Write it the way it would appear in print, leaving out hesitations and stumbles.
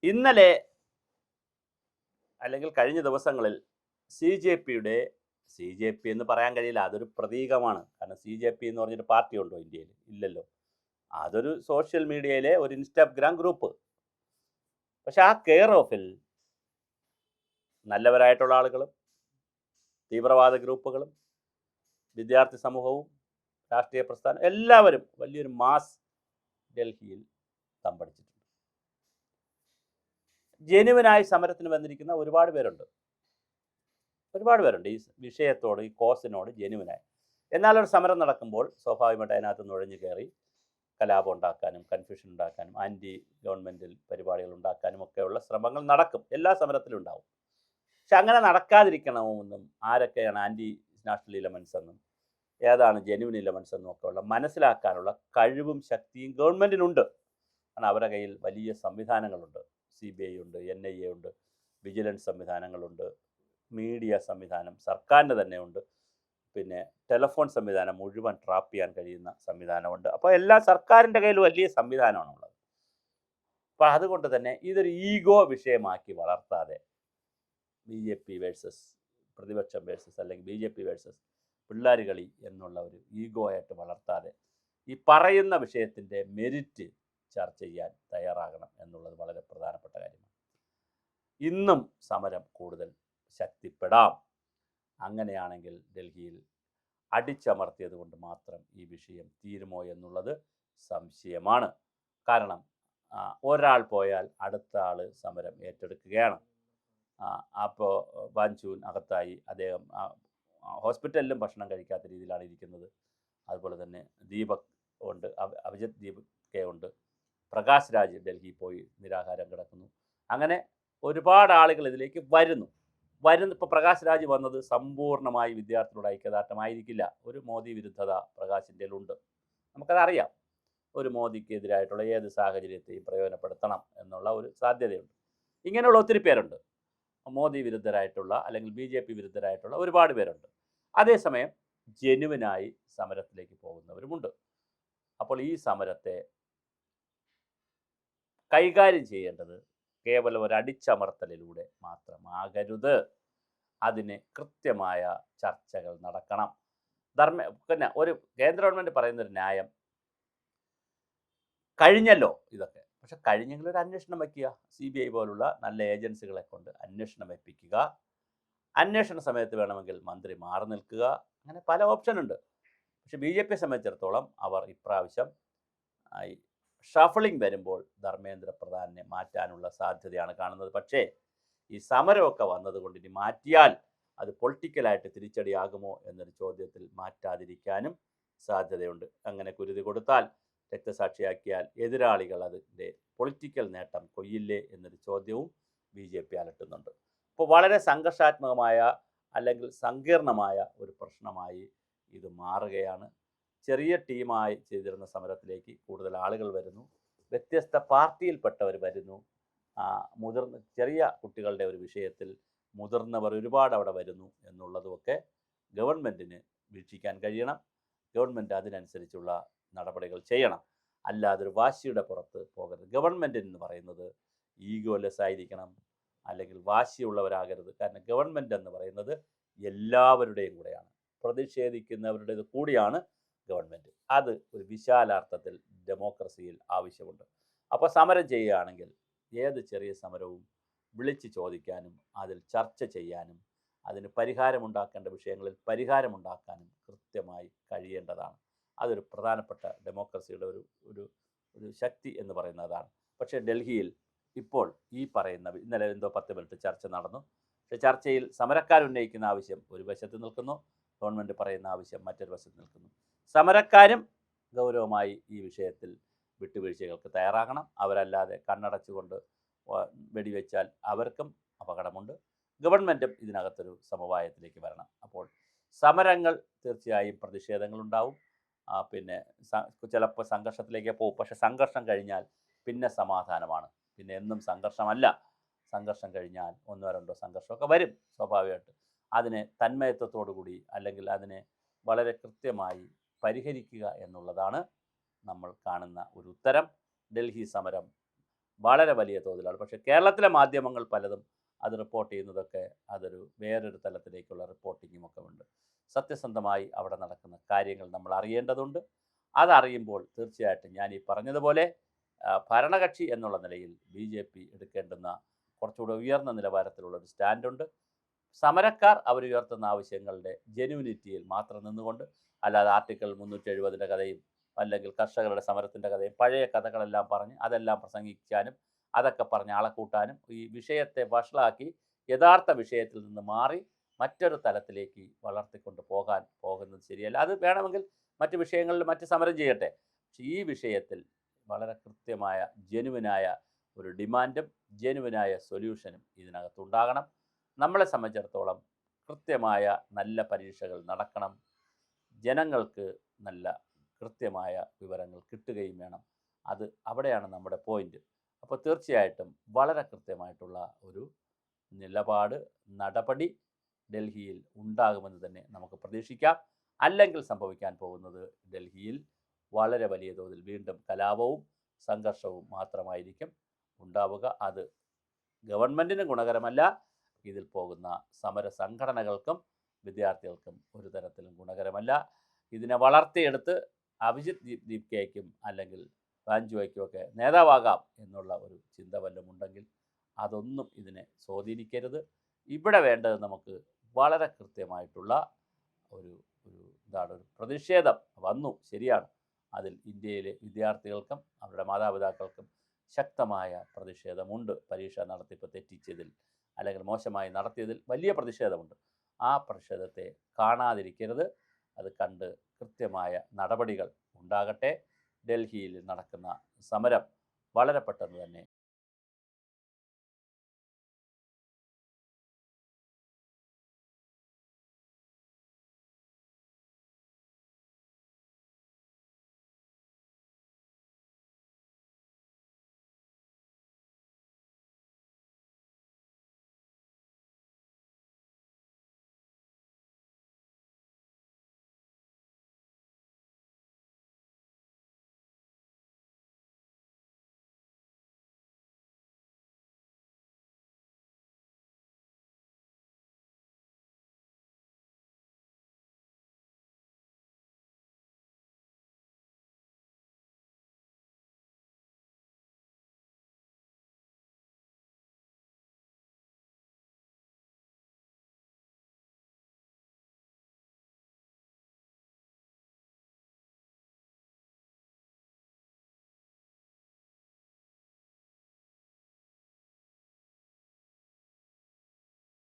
ഇന്നലെ അല്ലെങ്കിൽ കഴിഞ്ഞ ദിവസങ്ങളിൽ സി ജെ പി എന്ന് പറയാൻ കഴിയില്ല, അതൊരു പ്രതീകമാണ്. കാരണം സി ജെ പി എന്ന് പറഞ്ഞൊരു പാർട്ടി ഉണ്ടോ ഇന്ത്യയിൽ? ഇല്ലല്ലോ. അതൊരു സോഷ്യൽ മീഡിയയിലെ ഒരു ഇൻസ്റ്റാഗ്രാം ഗ്രൂപ്പ്. പക്ഷെ ആ കെയർ ഓഫിൽ നല്ലവരായിട്ടുള്ള ആളുകളും തീവ്രവാദ ഗ്രൂപ്പുകളും വിദ്യാർത്ഥി സമൂഹവും രാഷ്ട്രീയ പ്രസ്ഥാനം എല്ലാവരും വലിയൊരു മാസ് ഡൽഹിയിൽ തമ്പടിച്ചിട്ടുണ്ട്. ജെനുവിനായി സമരത്തിന് വന്നിരിക്കുന്ന ഒരുപാട് പേരുണ്ട് ഈ വിഷയത്തോട്, ഈ കോസിനോട് ജെനുവിനായി. എന്നാൽ ഒരു സമരം നടക്കുമ്പോൾ സ്വാഭാവികമായിട്ട് അതിനകത്ത് നുഴഞ്ഞു കയറി കലാപം ഉണ്ടാക്കാനും കൺഫ്യൂഷൻ ഉണ്ടാക്കാനും ആൻറ്റി ഗവൺമെൻറ്റൽ പരിപാടികൾ ഉണ്ടാക്കാനും ഒക്കെയുള്ള ശ്രമങ്ങൾ നടക്കും, എല്ലാ സമരത്തിലും ഉണ്ടാവും. പക്ഷെ അങ്ങനെ നടക്കാതിരിക്കണമെന്നും ആരൊക്കെയാണ് ആൻറ്റി നാഷണൽ ഇലമെൻസ് എന്നും ഏതാണ് ജെനുവിൻ ഇലമെൻസ് എന്നും ഒക്കെ ഉള്ള മനസ്സിലാക്കാനുള്ള കഴിവും ശക്തിയും ഗവൺമെൻറ്റിനുണ്ട്. കാരണം അവരുടെ കയ്യിൽ വലിയ സംവിധാനങ്ങളുണ്ട്. CBI ഉണ്ട്, NIA ഉണ്ട്, വിജിലൻസ് സംവിധാനങ്ങളുണ്ട്, മീഡിയ സംവിധാനം സർക്കാരിൻ്റെ തന്നെ ഉണ്ട്, പിന്നെ ടെലിഫോൺ സംവിധാനം മുഴുവൻ ട്രാപ്പ് ചെയ്യാൻ കഴിയുന്ന സംവിധാനമുണ്ട്. അപ്പോൾ എല്ലാ സർക്കാരിൻ്റെ കയ്യിൽ വലിയ സംവിധാനമാണുള്ളത്. അപ്പോൾ അതുകൊണ്ട് തന്നെ ഇതൊരു ഈഗോ വിഷയമാക്കി വളർത്താതെ BJP വേഴ്സസ് പ്രതിപക്ഷം വേഴ്സസ് അല്ലെങ്കിൽ BJP വേഴ്സസ് പിള്ളേർ കളി എന്നുള്ള ഒരു ഈഗോ ആയിട്ട് വളർത്താതെ ഈ പറയുന്ന വിഷയത്തിൻ്റെ മെരിറ്റ് ചർച്ച ചെയ്യാൻ തയ്യാറാകണം എന്നുള്ളത് വളരെ പ്രധാനപ്പെട്ട കാര്യമാണ്. ഇന്നും സമരം കൂടുതൽ ശക്തിപ്പെടാം. അങ്ങനെയാണെങ്കിൽ ഡൽഹിയിൽ അടിച്ചമർത്തിയത് കൊണ്ട് മാത്രം ഈ വിഷയം തീരുമോ എന്നുള്ളത് സംശയമാണ്. കാരണം ഒരാൾ പോയാൽ അടുത്ത ആൾ സമരം ഏറ്റെടുക്കുകയാണ്. അപ്പോൾ വാഞ്ചൂൻ അകത്തായി, അദ്ദേഹം ഹോസ്പിറ്റലിലും ഭക്ഷണം കഴിക്കാത്ത രീതിയിലാണ് ഇരിക്കുന്നത്. അതുപോലെ തന്നെ ദീപക് ഉണ്ട്, അഭിജിത്ത് ദീപക് ഉണ്ട്, പ്രകാശ് രാജ് ഡൽഹി പോയി നിരാഹാരം കിടക്കുന്നു. അങ്ങനെ ഒരുപാട് ആളുകൾ ഇതിലേക്ക് വരുന്നു. ഇപ്പോൾ പ്രകാശ് രാജ് വന്നത് സമ്പൂർണ്ണമായി വിദ്യാർത്ഥികളുടെ ഐക്യദാർഢ്യമായിരിക്കില്ല. ഒരു മോദി വിരുദ്ധത പ്രകാശിൻ്റെ ഉണ്ട്, നമുക്കതറിയാം. ഒരു മോദിക്കെതിരായിട്ടുള്ള ഏത് സാഹചര്യത്തെയും പ്രയോജനപ്പെടുത്തണം എന്നുള്ള ഒരു സാധ്യതയുണ്ട്. ഇങ്ങനെയുള്ള ഒത്തിരി പേരുണ്ട്, മോദി വിരുദ്ധരായിട്ടുള്ള അല്ലെങ്കിൽ BJP വിരുദ്ധരായിട്ടുള്ള ഒരുപാട് പേരുണ്ട്. അതേസമയം ജെനുവിനായി സമരത്തിലേക്ക് പോകുന്നവരുമുണ്ട്. അപ്പോൾ ഈ സമരത്തെ കൈകാര്യം ചെയ്യേണ്ടത് കേവലം ഒരു അടിച്ചമർത്തലിലൂടെ മാത്രമാകരുത്. അതിന് കൃത്യമായ ചർച്ചകൾ നടക്കണം. പിന്നെ ഒരു കേന്ദ്ര ഗവൺമെൻറ് പറയുന്നൊരു ന്യായം, കഴിഞ്ഞല്ലോ ഇതൊക്കെ, പക്ഷെ കഴിഞ്ഞെങ്കിൽ ഒരു അന്വേഷണം വയ്ക്കുക. CBI പോലുള്ള നല്ല ഏജൻസികളെ കൊണ്ട് അന്വേഷണം വയ്പ്പിക്കുക. അന്വേഷണ സമയത്ത് വേണമെങ്കിൽ മന്ത്രി മാറി നിൽക്കുക. അങ്ങനെ പല ഓപ്ഷനുണ്ട്. പക്ഷെ BJP സംബന്ധിച്ചിടത്തോളം അവർ ഇപ്രാവശ്യം ഷഫിളിംഗ് വരുമ്പോൾ ധർമ്മേന്ദ്ര പ്രധാനെ മാറ്റാനുള്ള സാധ്യതയാണ് കാണുന്നത്. പക്ഷേ ഈ സമരമൊക്കെ വന്നതുകൊണ്ട് ഇനി മാറ്റിയാൽ അത് പൊളിറ്റിക്കലായിട്ട് തിരിച്ചടിയാകുമോ എന്നൊരു ചോദ്യത്തിൽ മാറ്റാതിരിക്കാനും സാധ്യതയുണ്ട്. അങ്ങനെ കുരുതി കൊടുത്താൽ, രക്തസാക്ഷിയാക്കിയാൽ എതിരാളികൾ അതിൻ്റെ പൊളിറ്റിക്കൽ നേട്ടം കൊയ്യില്ലേ എന്നൊരു ചോദ്യവും BJP അലട്ടുന്നുണ്ട്. അപ്പോൾ വളരെ സംഘർഷാത്മകമായ അല്ലെങ്കിൽ സങ്കീർണമായ ഒരു പ്രശ്നമായി ഇത് മാറുകയാണ്. ചെറിയ ടീമായി ചെയ്തിരുന്ന സമരത്തിലേക്ക് കൂടുതൽ ആളുകൾ വരുന്നു, വ്യത്യസ്ത പാർട്ടിയിൽപ്പെട്ടവർ വരുന്നു. ചെറിയ കുട്ടികളുടെ ഒരു വിഷയത്തിൽ മുതിർന്നവർ ഒരുപാട് അവിടെ വരുന്നു എന്നുള്ളതുമൊക്കെ ഗവൺമെൻറ്റിന് വീക്ഷിക്കാൻ കഴിയണം. ഗവൺമെൻറ് അതിനനുസരിച്ചുള്ള നടപടികൾ ചെയ്യണം. അല്ലാതെ ഒരു വാശിയുടെ പുറത്ത് പോകരുത്. ഗവൺമെൻറ് എന്ന് പറയുന്നത് ഈഗോലെസ് ആയിരിക്കണം, അല്ലെങ്കിൽ വാശിയുള്ളവരാകരുത്. കാരണം ഗവൺമെൻറ് എന്ന് പറയുന്നത് എല്ലാവരുടെയും കൂടെയാണ്, പ്രതിഷേധിക്കുന്നവരുടേത് കൂടിയാണ് ഗവൺമെൻറ്. അത് ഒരു വിശാലാർത്ഥത്തിൽ ഡെമോക്രസിയിൽ ആവശ്യമുണ്ട്. അപ്പോൾ സമരം ചെയ്യുകയാണെങ്കിൽ ഏത് ചെറിയ സമരവും വിളിച്ച് ചോദിക്കാനും അതിൽ ചർച്ച ചെയ്യാനും അതിന് പരിഹാരമുണ്ടാക്കേണ്ട വിഷയങ്ങളിൽ പരിഹാരമുണ്ടാക്കാനും കൃത്യമായി കഴിയേണ്ടതാണ്. അതൊരു പ്രധാനപ്പെട്ട ഡെമോക്രസിയുടെ ഒരു ശക്തി എന്ന് പറയുന്നതാണ്. പക്ഷേ ഡൽഹിയിൽ ഇപ്പോൾ ഈ പറയുന്ന, ഇന്നലെ എന്തോ 10 മിനിറ്റ് ചർച്ച നടന്നു. പക്ഷേ ചർച്ചയിൽ സമരക്കാരുന്നയിക്കുന്ന ആവശ്യം ഒരു വശത്ത് നിൽക്കുന്നു, ഗവൺമെൻറ് പറയുന്ന ആവശ്യം മറ്റൊരു വശത്ത് നിൽക്കുന്നു. സമരക്കാരും ഗൗരവമായി ഈ വിഷയത്തിൽ വിട്ടുവീഴ്ചകൾക്ക് തയ്യാറാകണം. അവരല്ലാതെ കണ്ണടച്ചുകൊണ്ട് വെടിവെച്ചാൽ അവർക്കും അപകടമുണ്ട്. ഗവൺമെൻറ്റും ഇതിനകത്തൊരു സമവായത്തിലേക്ക് വരണം. അപ്പോൾ സമരങ്ങൾ തീർച്ചയായും പ്രതിഷേധങ്ങളുണ്ടാവും, പിന്നെ ചിലപ്പോൾ സംഘർഷത്തിലേക്ക് പോകും. പക്ഷെ സംഘർഷം കഴിഞ്ഞാൽ പിന്നെ സമാധാനമാണ്, പിന്നെ എന്നും സംഘർഷമല്ല. സംഘർഷം കഴിഞ്ഞാൽ 1-2 സംഘർഷമൊക്കെ വരും സ്വാഭാവികമായിട്ട്. അതിനെ തന്മയത്വത്തോടു കൂടി അല്ലെങ്കിൽ അതിനെ വളരെ കൃത്യമായി പരിഹരിക്കുക എന്നുള്ളതാണ് നമ്മൾ കാണുന്ന ഒരു ഉത്തരം. ഡൽഹി സമരം വളരെ വലിയ തോതിലാണ്. പക്ഷേ കേരളത്തിലെ മാധ്യമങ്ങൾ പലതും അത് റിപ്പോർട്ട് ചെയ്യുന്നതൊക്കെ അതൊരു വേറൊരു തലത്തിലേക്കുള്ള റിപ്പോർട്ടിങ്ങും ഒക്കെ ഉണ്ട്. സത്യസന്ധമായി അവിടെ നടക്കുന്ന കാര്യങ്ങൾ നമ്മൾ അറിയേണ്ടതുണ്ട്. അതറിയുമ്പോൾ തീർച്ചയായിട്ടും ഞാൻ ഈ പറഞ്ഞതുപോലെ ഭരണകക്ഷി എന്നുള്ള നിലയിൽ BJP എടുക്കേണ്ടുന്ന കുറച്ചുകൂടെ ഉയർന്ന നിലവാരത്തിലുള്ള ഒരു സ്റ്റാൻഡുണ്ട്. സമരക്കാർ അവരുയർത്തുന്ന ആവശ്യങ്ങളുടെ ജെന്യുവിനിറ്റിയിൽ മാത്രം നിന്നുകൊണ്ട്, അല്ലാതെ ആർട്ടിക്കിൾ 370 കഥയും അല്ലെങ്കിൽ കർഷകരുടെ സമരത്തിൻ്റെ കഥയും പഴയ കഥകളെല്ലാം പറഞ്ഞ് അതെല്ലാം പ്രസംഗിക്കാനും അതൊക്കെ പറഞ്ഞ് ആളെ കൂട്ടാനും ഈ വിഷയത്തെ വഷളാക്കി യഥാർത്ഥ വിഷയത്തിൽ നിന്ന് മാറി മറ്റൊരു തലത്തിലേക്ക് വളർത്തിക്കൊണ്ട് പോകുന്നത് ശരിയല്ല. അത് വേണമെങ്കിൽ മറ്റ് വിഷയങ്ങളിൽ മറ്റ് സമരം ചെയ്യട്ടെ. പക്ഷേ ഈ വിഷയത്തിൽ വളരെ കൃത്യമായ ജെനുവിനായ ഒരു ഡിമാൻഡും ജെനുവിനായ സൊല്യൂഷനും ഇതിനകത്തുണ്ടാകണം. നമ്മളെ സംബന്ധിച്ചിടത്തോളം കൃത്യമായ നല്ല പരീക്ഷകൾ നടക്കണം. ജനങ്ങൾക്ക് നല്ല കൃത്യമായ വിവരങ്ങൾ കിട്ടുകയും വേണം. അവിടെയാണ് നമ്മുടെ പോയിന്റ്. അപ്പോൾ തീർച്ചയായിട്ടും വളരെ കൃത്യമായിട്ടുള്ള ഒരു നിലപാട്, നടപടി ഡൽഹിയിൽ ഉണ്ടാകുമെന്ന് തന്നെ നമുക്ക് പ്രതീക്ഷിക്കാം. അല്ലെങ്കിൽ സംഭവിക്കാൻ പോകുന്നത് ഡൽഹിയിൽ വളരെ വലിയ തോതിൽ വീണ്ടും കലാപവും സംഘർഷവും മാത്രമായിരിക്കും ഉണ്ടാവുക. അത് ഗവൺമെൻറ്റിന് ഗുണകരമല്ല. ഇതിൽ പോകുന്ന സമര സംഘടനകൾക്കും വിദ്യാർത്ഥികൾക്കും ഒരു തരത്തിലും ഗുണകരമല്ല. ഇതിനെ വളർത്തിയെടുത്ത് അഭിജിത്ത് ദീപ്കയ്ക്കും അല്ലെങ്കിൽ വാഞ്ജുവയ്ക്കും ഒക്കെ നേതാവാകാം എന്നുള്ള ഒരു ചിന്ത വല്ലതും ഉണ്ടെങ്കിൽ അതൊന്നും ഇതിനെ സ്വാധീനിക്കരുത്. ഇവിടെ വേണ്ടത് നമുക്ക് വളരെ കൃത്യമായിട്ടുള്ള ഒരു ഒരു പ്രതിഷേധം വന്നു, ശരിയാണ്. അതിൽ ഇന്ത്യയിലെ വിദ്യാർത്ഥികൾക്കും അവരുടെ മാതാപിതാക്കൾക്കും ശക്തമായ പ്രതിഷേധമുണ്ട്. പരീക്ഷ നടത്തിപ്പ് തെറ്റിച്ചതിൽ അല്ലെങ്കിൽ മോശമായി നടത്തിയതിൽ വലിയ പ്രതിഷേധമുണ്ട്. ആ പ്രതിഷേധത്തെ കാണാതിരിക്കരുത്. അത് കണ്ട് കൃത്യമായ നടപടികൾ ഉണ്ടാകട്ടെ. ഡൽഹിയിൽ നടക്കുന്ന സമരം വളരെ പെട്ടെന്ന് തന്നെ